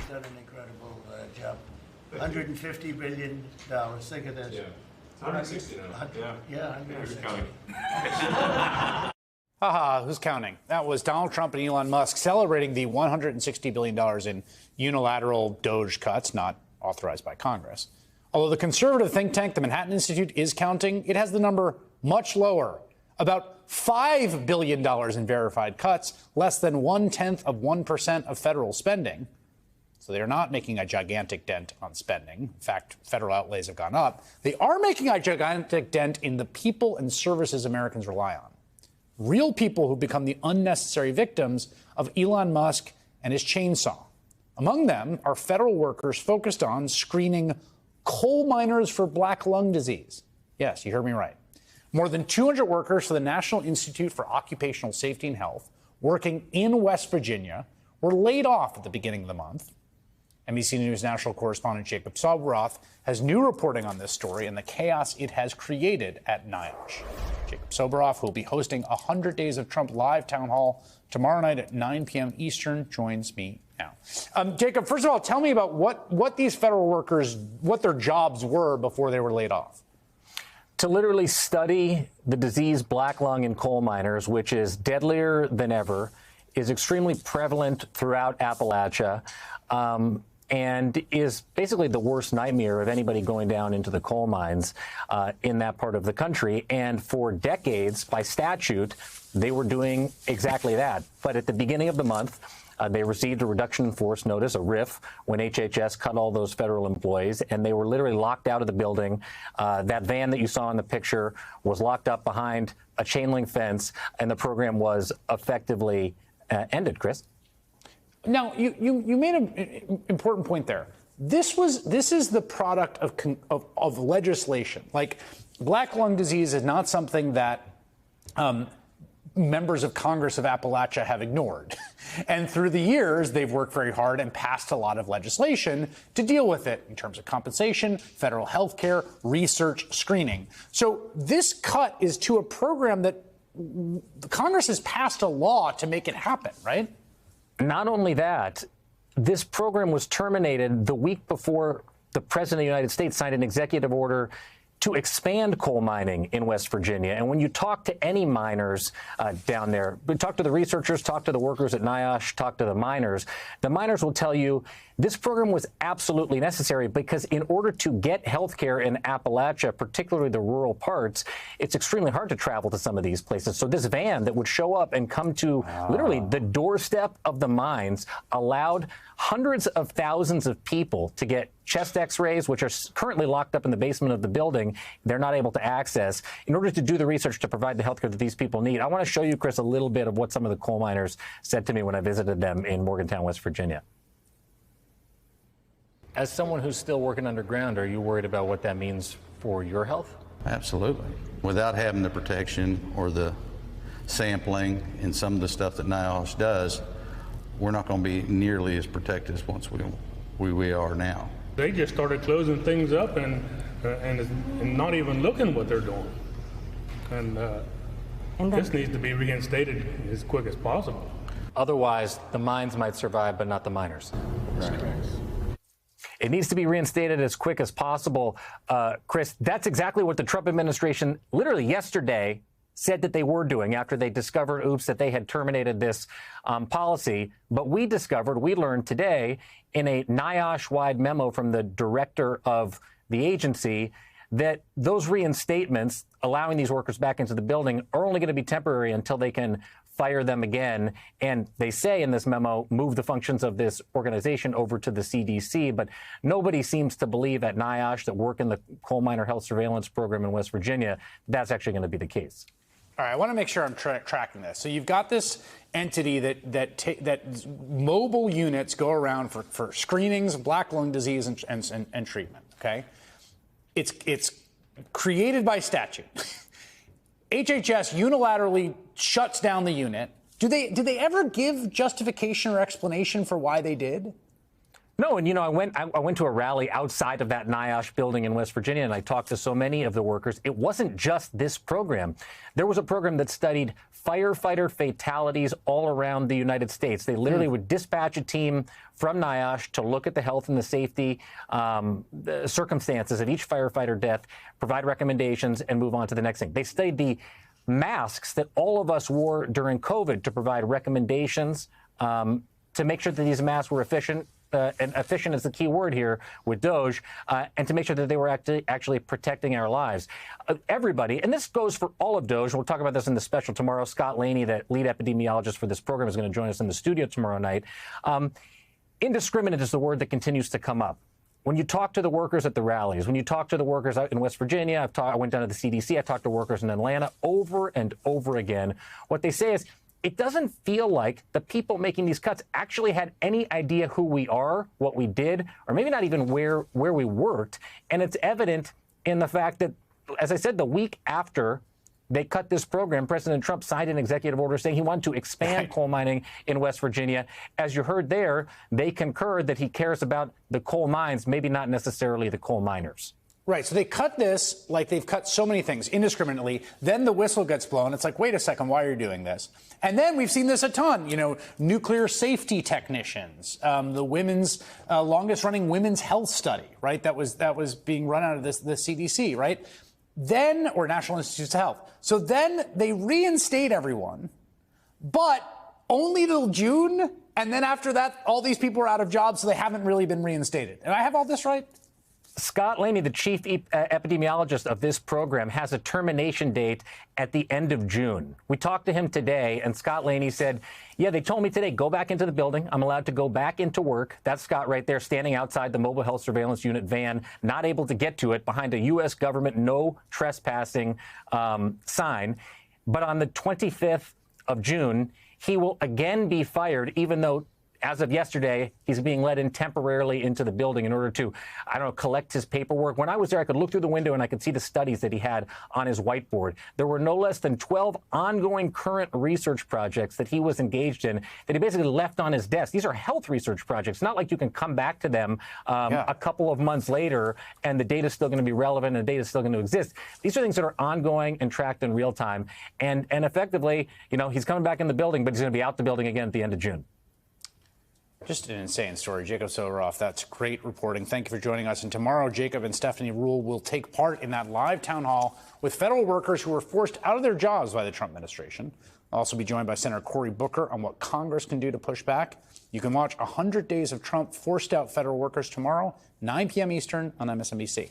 done an incredible job. $150 billion. Think of this. Yeah. It's 160 now. Yeah, 160. Haha, who's counting? That was Donald Trump and Elon Musk celebrating the $160 billion in unilateral Doge cuts, not authorized by Congress. Although the conservative think tank, the Manhattan Institute, is counting, it has the number much lower. About $5 billion in verified cuts, less than 0.1% of federal spending. So they are not making a gigantic dent on spending. In fact, federal outlays have gone up. They are making a gigantic dent in the people and services Americans rely on. Real people who become the unnecessary victims of Elon Musk and his chainsaw. Among them are federal workers focused on screening coal miners for black lung disease. Yes, you heard me right. More than 200 workers for the National Institute for Occupational Safety and Health working in West Virginia were laid off at the beginning of the month. NBC News national correspondent Jacob Soboroff has new reporting on this story and the chaos it has created at NIOSH. Jacob Soboroff, who will be hosting 100 Days of Trump live town hall tomorrow night at 9 p.m. Eastern, joins me now. Jacob, first of all, tell me about what these federal workers, what their jobs were before they were laid off. To literally study the disease black lung in coal miners, which is deadlier than ever, is extremely prevalent throughout Appalachia, and is basically the worst nightmare of anybody going down into the coal mines in that part of the country. And for decades, by statute, they were doing exactly that. But at the beginning of the month, they received a reduction in force notice, a RIF, when HHS cut all those federal employees, and they were literally locked out of the building. That van that you saw in the picture was locked up behind a chain link fence, and the program was effectively ended, Chris. Now, you made an important point there. This is the product of legislation. Like, black lung disease is not something that members of Congress of Appalachia have ignored. And through the years, they've worked very hard and passed a lot of legislation to deal with it in terms of compensation, federal health care, research, screening. So this cut is to a program that Congress has passed a law to make it happen, right? Not only that, this program was terminated the week before the President of the United States signed an executive order to expand coal mining in West Virginia. And when you talk to any miners down there, talk to the researchers, talk to the workers at NIOSH, talk to the miners will tell you this program was absolutely necessary because in order to get health care in Appalachia, particularly the rural parts, it's extremely hard to travel to some of these places. So this van that would show up and come to literally the doorstep of the mines allowed hundreds of thousands of people to get chest x-rays, which are currently locked up in the basement of the building. They're not able to access in order to do the research to provide the health care that these people need. I want to show you, Chris, a little bit of what some of the coal miners said to me when I visited them in Morgantown, West Virginia. As someone who's still working underground, are you worried about what that means for your health? Absolutely. Without having the protection or the sampling and some of the stuff that NIOSH does, we're not going to be nearly as protected as once we are now. They just started closing things up and not even looking what they're doing. And this needs to be reinstated as quick as possible. Otherwise, the mines might survive, but not the miners. Right. It needs to be reinstated as quick as possible. Chris, that's exactly what the Trump administration literally yesterday said that they were doing after they discovered, that they had terminated this policy. But we learned today in a NIOSH-wide memo from the director of the agency that those reinstatements, allowing these workers back into the building, are only going to be temporary until they can fire them again. And they say in this memo, move the functions of this organization over to the CDC. But nobody seems to believe at NIOSH that work in the coal miner health surveillance program in West Virginia, that's actually going to be the case. All right, I want to make sure I'm tracking this. So you've got this entity that mobile units go around for screenings, black lung disease, and treatment. Okay, it's created by statute. HHS unilaterally shuts down the unit. Do they ever give justification or explanation for why they did? No, and I went to a rally outside of that NIOSH building in West Virginia, and I talked to so many of the workers. It wasn't just this program. There was a program that studied firefighter fatalities all around the United States. They literally would dispatch a team from NIOSH to look at the health and the safety the circumstances of each firefighter death, provide recommendations, and move on to the next thing. They studied the masks that all of us wore during COVID to provide recommendations to make sure that these masks were efficient. And efficient is the key word here with DOGE, and to make sure that they were actually protecting our lives. Everybody, and this goes for all of DOGE. We'll talk about this in the special tomorrow. Scott Laney, the lead epidemiologist for this program, is going to join us in the studio tomorrow night. Indiscriminate is the word that continues to come up. When you talk to the workers at the rallies, when you talk to the workers out in West Virginia, I went down to the CDC, I talked to workers in Atlanta over and over again. What they say is, it doesn't feel like the people making these cuts actually had any idea who we are, what we did, or maybe not even where we worked. And it's evident in the fact that, as I said, the week after they cut this program, President Trump signed an executive order saying he wanted to expand coal mining in West Virginia. As you heard there, they concurred that he cares about the coal mines, maybe not necessarily the coal miners. Right. So they cut this like they've cut so many things indiscriminately. Then the whistle gets blown. It's like, wait a second, why are you doing this? And then we've seen this a ton. Nuclear safety technicians, the women's longest running women's health study, right? That was being run out of the CDC, right? Then, or National Institutes of Health. So then they reinstate everyone, but only till June. And then after that, all these people are out of jobs, so they haven't really been reinstated. And I have all this right? Scott Laney, the chief epidemiologist of this program, has a termination date at the end of June. We talked to him today, and Scott Laney said, yeah, they told me today, go back into the building. I'm allowed to go back into work. That's Scott right there standing outside the Mobile Health Surveillance Unit van, not able to get to it behind a U.S. government no trespassing sign. But on the 25th of June, he will again be fired, even though as of yesterday, he's being let in temporarily into the building in order to, collect his paperwork. When I was there, I could look through the window and I could see the studies that he had on his whiteboard. There were no less than 12 ongoing current research projects that he was engaged in that he basically left on his desk. These are health research projects. Not like you can come back to them a couple of months later and the data is still going to be relevant and the data is still going to exist. These are things that are ongoing and tracked in real time. And effectively, he's coming back in the building, but he's going to be out the building again at the end of June. Just an insane story. Jacob Soboroff, that's great reporting. Thank you for joining us. And tomorrow, Jacob and Stephanie Ruhle will take part in that live town hall with federal workers who were forced out of their jobs by the Trump administration. I'll also be joined by Senator Cory Booker on what Congress can do to push back. You can watch 100 Days of Trump forced out federal workers tomorrow, 9 p.m. Eastern on MSNBC.